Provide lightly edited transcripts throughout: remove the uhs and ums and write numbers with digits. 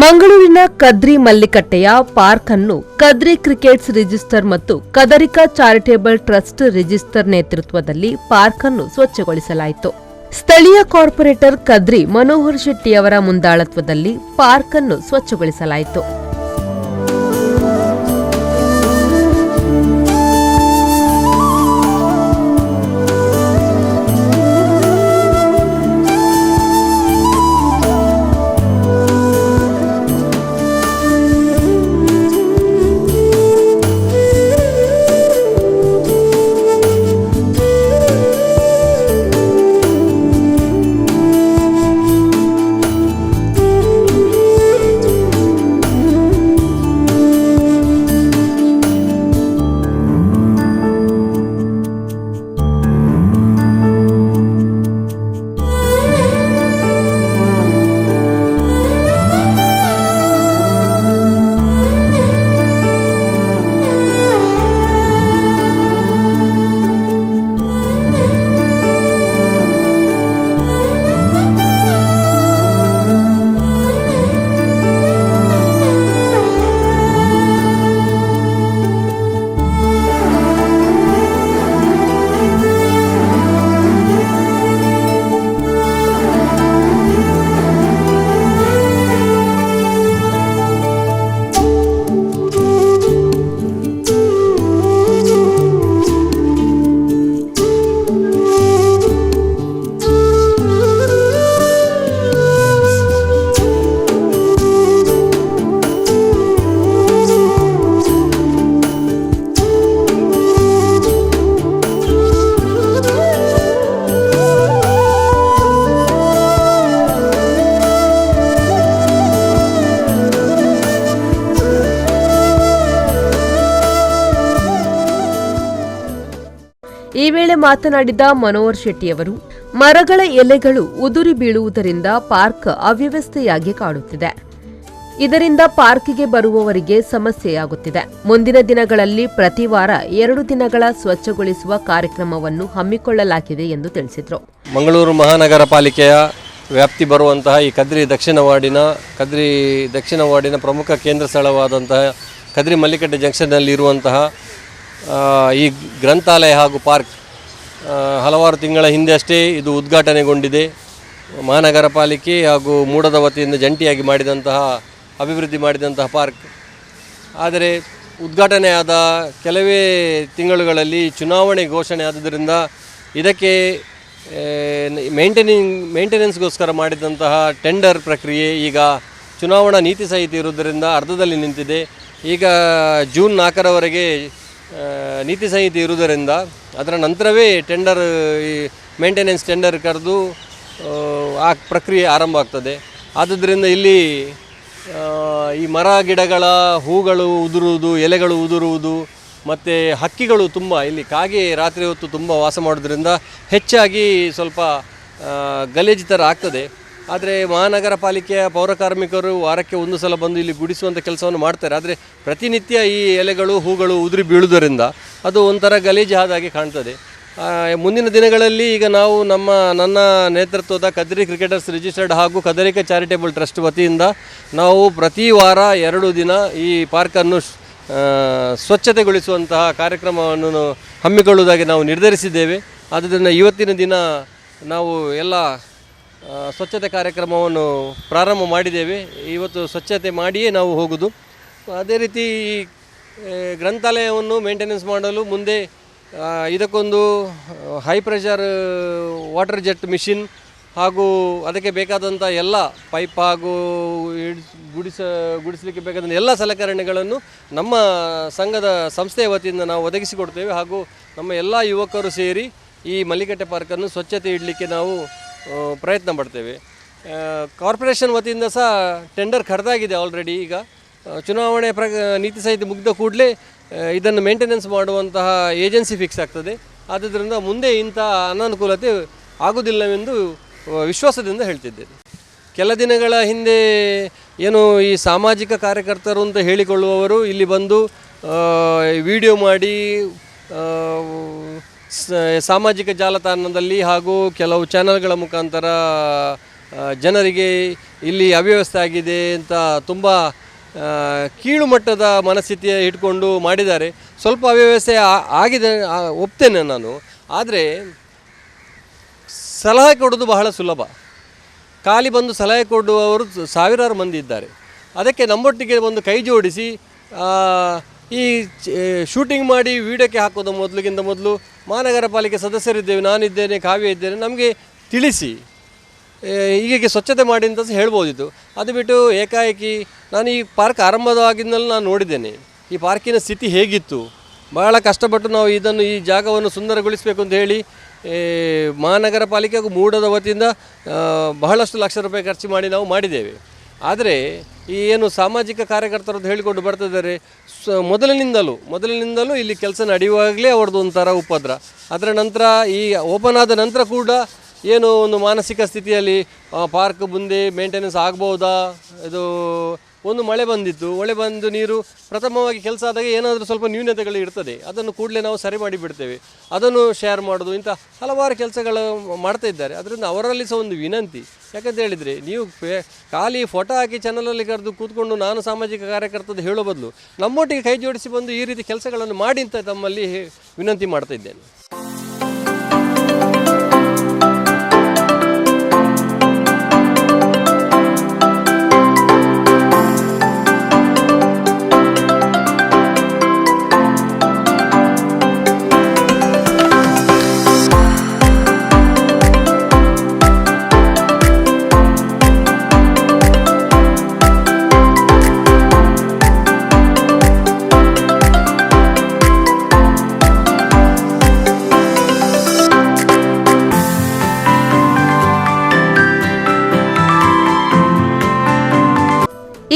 ಮಂಗಳೂರಿನ ಕದ್ರಿ ಮಲ್ಲಿಕಟ್ಟೆಯ ಪಾರ್ಕ್ ಅನ್ನು Kadri crickets register ಮತ್ತು ಕದರಿಕಾ ಚಾರಿಟೇಬಲ್ ಟ್ರಸ್ಟ್ ರಿಜಿಸ್ಟರ್ ನೇತೃತ್ವದಲ್ಲಿ ಪಾರ್ಕ್ ಅನ್ನು ಸ್ವಚ್ಛಗೊಳಿಸಲಾಯಿತು. ಸ್ಥಳೀಯ ಕಾರ್ಪೊರೇಟರ್ ಕದ್ರಿ ಮನೋಹರ್ ಶೆಟ್ಟಿಯವರ ಮುಂದಾಳತ್ವದಲ್ಲಿ ಪಾರ್ಕ್ ಅನ್ನು ಸ್ವಚ್ಛಗೊಳಿಸಲಾಯಿತು. ಈ ವೇಳೆ ಮಾತನಾಡಿದ ಮನೋಹರ್ ಶೆಟ್ಟಿಯವರು, ಮರಗಳ ಎಲೆಗಳು ಉದುರಿ ಬೀಳುವುದರಿಂದ ಪಾರ್ಕ್ ಅವ್ಯವಸ್ಥೆಯಾಗಿ ಕಾಡುತ್ತಿದೆ. ಇದರಿಂದ ಪಾರ್ಕ್ಗೆ ಬರುವವರಿಗೆ ಸಮಸ್ಯೆಯಾಗುತ್ತಿದೆ. ಮುಂದಿನ ದಿನಗಳಲ್ಲಿ ಪ್ರತಿ ವಾರ 2 ದಿನಗಳ ಸ್ವಚ್ಛಗೊಳಿಸುವ ಕಾರ್ಯಕ್ರಮವನ್ನು ಹಮ್ಮಿಕೊಳ್ಳಲಾಗಿದೆ ಎಂದು ತಿಳಿಸಿದರು. ಮಂಗಳೂರು ಮಹಾನಗರ ಪಾಲಿಕೆಯ ವ್ಯಾಪ್ತಿ ಬರುವಂತಹ ಈ ಕದ್ರಿ ದಕ್ಷಿಣ ವಾರ್ಡಿನ ಪ್ರಮುಖ ಕೇಂದ್ರ ಸ್ಥಳವಾದಂತಹ ಕದ್ರಿ ಮಲ್ಲಿಕಟ್ಟೆ ಜಂಕ್ಷನ್ನಲ್ಲಿ ಇರುವಂತಹ ಈ ಗ್ರಂಥಾಲಯ ಹಾಗೂ ಪಾರ್ಕ್ ಹಲವಾರು ತಿಂಗಳ ಹಿಂದೆ ಅಷ್ಟೇ ಇದು ಉದ್ಘಾಟನೆಗೊಂಡಿದೆ. ಮಹಾನಗರ ಪಾಲಿಕೆ ಹಾಗೂ ಮೂಡದ ವತಿಯಿಂದ ಜಂಟಿಯಾಗಿ ಅಭಿವೃದ್ಧಿ ಮಾಡಿದಂತಹ ಪಾರ್ಕ್. ಆದರೆ ಉದ್ಘಾಟನೆಯಾದ ಕೆಲವೇ ತಿಂಗಳುಗಳಲ್ಲಿ ಚುನಾವಣೆ ಘೋಷಣೆ ಆದುದರಿಂದ ಇದಕ್ಕೆ ಮೇಂಟೆನೆನ್ಸ್ಗೋಸ್ಕರ ಮಾಡಿದಂತಹ ಟೆಂಡರ್ ಪ್ರಕ್ರಿಯೆ ಈಗ ಚುನಾವಣಾ ನೀತಿ ಸಂಹಿತೆ ಇರುವುದರಿಂದ ಅರ್ಧದಲ್ಲಿ ನಿಂತಿದೆ. ಈಗ ಜೂನ್ 4ರವರೆಗೆ ನೀತಿ ಸಂಹಿತೆ ಇರುವುದರಿಂದ ಅದರ ನಂತರವೇ ಮೇಂಟೆನೆನ್ಸ್ ಟೆಂಡರ್ ಕರೆದು ಆ ಪ್ರಕ್ರಿಯೆ ಆರಂಭ ಆಗ್ತದೆ. ಆದುದರಿಂದ ಇಲ್ಲಿ ಈ ಮರ ಗಿಡಗಳ ಹೂಗಳು ಉದುರುವುದು, ಎಲೆಗಳು ಉದುರುವುದು ಮತ್ತು ಹಕ್ಕಿಗಳು ತುಂಬ ಇಲ್ಲಿ ಕಾಗೆ ರಾತ್ರಿ ಹೊತ್ತು ತುಂಬ ವಾಸ ಮಾಡೋದ್ರಿಂದ ಹೆಚ್ಚಾಗಿ ಸ್ವಲ್ಪ ಗಲೀಜು ಥರ ಆಗ್ತದೆ. ಆದರೆ ಮಹಾನಗರ ಪಾಲಿಕೆಯ ಪೌರ ಕಾರ್ಮಿಕರು ವಾರಕ್ಕೆ 1 ಸಲ ಬಂದು ಇಲ್ಲಿ ಗುಡಿಸುವಂಥ ಕೆಲಸವನ್ನು ಮಾಡ್ತಾರೆ. ಆದರೆ ಪ್ರತಿನಿತ್ಯ ಈ ಎಲೆಗಳು ಹೂಗಳು ಉದುರಿ ಬೀಳುವುದರಿಂದ ಅದು ಒಂಥರ ಗಲೀಜು ಆದಾಗೆ ಕಾಣ್ತದೆ. ಮುಂದಿನ ದಿನಗಳಲ್ಲಿ ಈಗ ನಾವು ನನ್ನ ನೇತೃತ್ವದ ಕದ್ರಿ ಕ್ರಿಕೆಟರ್ಸ್ ರಿಜಿಸ್ಟರ್ಡ್ ಹಾಗೂ ಕದರಿಕಾ ಚಾರಿಟೇಬಲ್ ಟ್ರಸ್ಟ್ ವತಿಯಿಂದ ನಾವು ಪ್ರತಿ ವಾರ 2 ದಿನ ಈ ಪಾರ್ಕನ್ನು ಸ್ವಚ್ಛತೆಗೊಳಿಸುವಂತಹ ಕಾರ್ಯಕ್ರಮವನ್ನು ಹಮ್ಮಿಕೊಳ್ಳುವುದಾಗಿ ನಾವು ನಿರ್ಧರಿಸಿದ್ದೇವೆ. ಆದ್ದರಿಂದ ಇವತ್ತಿನ ದಿನ ನಾವು ಎಲ್ಲ ಸ್ವಚ್ಛತೆ ಕಾರ್ಯಕ್ರಮವನ್ನು ಪ್ರಾರಂಭ ಮಾಡಿದ್ದೇವೆ. ಇವತ್ತು ಸ್ವಚ್ಛತೆ ಮಾಡಿಯೇ ನಾವು ಹೋಗುವುದು. ಅದೇ ರೀತಿ ಗ್ರಂಥಾಲಯವನ್ನು ಮೇಂಟೆನೆನ್ಸ್ ಮಾಡಲು ಮುಂದೆ ಇದಕ್ಕೊಂದು high pressure water jet machine ಹಾಗೂ ಅದಕ್ಕೆ ಬೇಕಾದಂಥ ಎಲ್ಲ ಪೈಪ್ ಹಾಗೂ ಗುಡಿಸಲಿಕ್ಕೆ ಬೇಕಾದಂಥ ಎಲ್ಲ ಸಲಕರಣೆಗಳನ್ನು ನಮ್ಮ ಸಂಸ್ಥೆಯ ವತಿಯಿಂದ ನಾವು ಒದಗಿಸಿಕೊಡ್ತೇವೆ. ಹಾಗೂ ನಮ್ಮ ಎಲ್ಲ ಯುವಕರು ಸೇರಿ ಈ ಮಲ್ಲಿಕಟ್ಟೆ ಪಾರ್ಕನ್ನು ಸ್ವಚ್ಛತೆ ಇಡಲಿಕ್ಕೆ ನಾವು ಪ್ರಯತ್ನ ಪಡ್ತೇವೆ. ಕಾರ್ಪೊರೇಷನ್ ವತಿಯಿಂದ ಸಹ ಟೆಂಡರ್ ಕರೆದಾಗಿದೆ ಆಲ್ರೆಡಿ. ಈಗ ಚುನಾವಣೆ ನೀತಿ ಸಂಹಿತೆ ಮುಗಿದ ಕೂಡಲೇ ಇದನ್ನು ಮೇಂಟೆನೆನ್ಸ್ ಮಾಡುವಂತಹ ಏಜೆನ್ಸಿ ಫಿಕ್ಸ್ ಆಗ್ತದೆ. ಆದ್ದರಿಂದ ಮುಂದೆ ಇಂಥ ಅನಾನುಕೂಲತೆ ಆಗುವುದಿಲ್ಲವೆಂದು ವಿಶ್ವಾಸದಿಂದ ಹೇಳ್ತಿದ್ದೇನೆ. ಕೆಲ ದಿನಗಳ ಹಿಂದೆ ಏನು ಈ ಸಾಮಾಜಿಕ ಕಾರ್ಯಕರ್ತರು ಅಂತ ಹೇಳಿಕೊಳ್ಳುವವರು ಇಲ್ಲಿ ಬಂದು ವಿಡಿಯೋ ಮಾಡಿ ಸಾಮಾಜಿಕ ಜಾಲತಾಣದಲ್ಲಿ ಹಾಗೂ ಕೆಲವು ಚಾನಲ್ಗಳ ಮುಖಾಂತರ ಜನರಿಗೆ ಇಲ್ಲಿ ಅವ್ಯವಸ್ಥೆ ಆಗಿದೆ ಅಂತ ತುಂಬ ಕೀಳು ಮಟ್ಟದ ಮನಸ್ಥಿತಿಯ ಇಟ್ಕೊಂಡು ಮಾಡಿದ್ದಾರೆ. ಸ್ವಲ್ಪ ಅವ್ಯವಸ್ಥೆ ಆಗಿದೆ ಒಪ್ತೇನೆ ನಾನು. ಆದರೆ ಸಲಹೆ ಕೊಡೋದು ಬಹಳ ಸುಲಭ. ಖಾಲಿ ಬಂದು ಸಲಹೆ ಕೊಡುವವರು ಸಾವಿರಾರು ಮಂದಿ ಇದ್ದಾರೆ. ಅದಕ್ಕೆ ನಮ್ಮೊಟ್ಟಿಗೆ ಒಂದು ಕೈ ಜೋಡಿಸಿ ಈ ಶೂಟಿಂಗ್ ಮಾಡಿ ವಿಡಿಯೋಕ್ಕೆ ಹಾಕೋದು ಮೊದಲಿಗಿಂತ ಮೊದಲು ಮಹಾನಗರ ಪಾಲಿಕೆ ಸದಸ್ಯರಿದ್ದೇವೆ, ನಾನಿದ್ದೇನೆ, ಕಾವ್ಯ ಇದ್ದೇನೆ, ನಮಗೆ ತಿಳಿಸಿ ಹೀಗೆ ಸ್ವಚ್ಛತೆ ಮಾಡಿ ಅಂತ ಹೇಳ್ಬೋದಿತ್ತು. ಅದು ಬಿಟ್ಟು ಏಕಾಏಕಿ ನಾನು ಈ ಪಾರ್ಕ್ ಆರಂಭವಾಗಿದ್ದಲ್ಲಿ ನಾನು ನೋಡಿದ್ದೇನೆ ಈ ಪಾರ್ಕಿನ ಸ್ಥಿತಿ ಹೇಗಿತ್ತು. ಬಹಳ ಕಷ್ಟಪಟ್ಟು ನಾವು ಈ ಜಾಗವನ್ನು ಸುಂದರಗೊಳಿಸಬೇಕು ಅಂತ ಹೇಳಿ ಮಹಾನಗರ ಪಾಲಿಕೆ ಹಾಗೂ ಮೂಡದ ವತಿಯಿಂದ ಬಹಳಷ್ಟು ಲಕ್ಷ ರೂಪಾಯಿ ಖರ್ಚು ಮಾಡಿ ನಾವು ಮಾಡಿದ್ದೇವೆ. ಆದರೆ ಈ ಏನು ಸಾಮಾಜಿಕ ಕಾರ್ಯಕರ್ತರದ್ದು ಹೇಳಿಕೊಂಡು ಬರ್ತಿದ್ದಾರೆ, ಮೊದಲಿನಿಂದಲೂ ಇಲ್ಲಿ ಕೆಲಸ ನಡೆಯುವಾಗಲೇ ಅವ್ರದ್ದು ಒಂಥರ ಉಪದ್ರ. ಅದರ ನಂತರ ಈ ಓಪನ್ ಆದ ನಂತರ ಕೂಡ ಏನು ಒಂದು ಮಾನಸಿಕ ಸ್ಥಿತಿಯಲ್ಲಿ ಪಾರ್ಕ್ ಮುಂದೆ ಮೇಂಟೆನೆನ್ಸ್ ಆಗ್ಬೋದಾ, ಇದು ಒಂದು ಮಳೆ ಬಂದು ನೀರು ಪ್ರಥಮವಾಗಿ ಕೆಲಸ ಆದಾಗ ಏನಾದರೂ ಸ್ವಲ್ಪ ನ್ಯೂನತೆಗಳು ಇರ್ತದೆ, ಅದನ್ನು ಕೂಡಲೇ ನಾವು ಸರಿ ಮಾಡಿ ಬಿಡ್ತೇವೆ, ಅದನ್ನು ಶೇರ್ ಮಾಡೋದು, ಇಂಥ ಹಲವಾರು ಕೆಲಸಗಳು ಮಾಡ್ತಾ ಇದ್ದಾರೆ. ಅದರಿಂದ ಅವರಲ್ಲಿ ಸಹ ಒಂದು ವಿನಂತಿ, ಯಾಕಂತ ಹೇಳಿದರೆ ನೀವು ಖಾಲಿ ಫೋಟೋ ಹಾಕಿ ಚಾನಲಲ್ಲಿ ಕರೆದು ಕೂತ್ಕೊಂಡು ನಾನು ಸಾಮಾಜಿಕ ಕಾರ್ಯಕರ್ತದ್ದು ಹೇಳೋ ಬದಲು ನಮ್ಮೊಟ್ಟಿಗೆ ಕೈ ಜೋಡಿಸಿ ಬಂದು ಈ ರೀತಿ ಕೆಲಸಗಳನ್ನು ಮಾಡಿ ಅಂತ ತಮ್ಮಲ್ಲಿ ವಿನಂತಿ ಮಾಡ್ತಾ ಇದ್ದೇನೆ.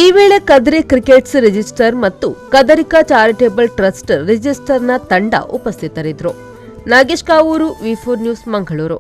ಈ ವೇಳೆ ಕದ್ರಿ ಕ್ರಿಕೆಟ್ಸ್ ರಿಜಿಸ್ಟರ್ ಮತ್ತು ಕದರಿಕಾ ಚಾರಿಟೇಬಲ್ ಟ್ರಸ್ಟ್ ರಿಜಿಸ್ಟರ್ನ ತಂಡ ಉಪಸ್ಥಿತರಿದ್ದರು. ನಾಗೇಶ್ ಕಾವೂರು, ವಿ4 ನ್ಯೂಸ್, ಮಂಗಳೂರು.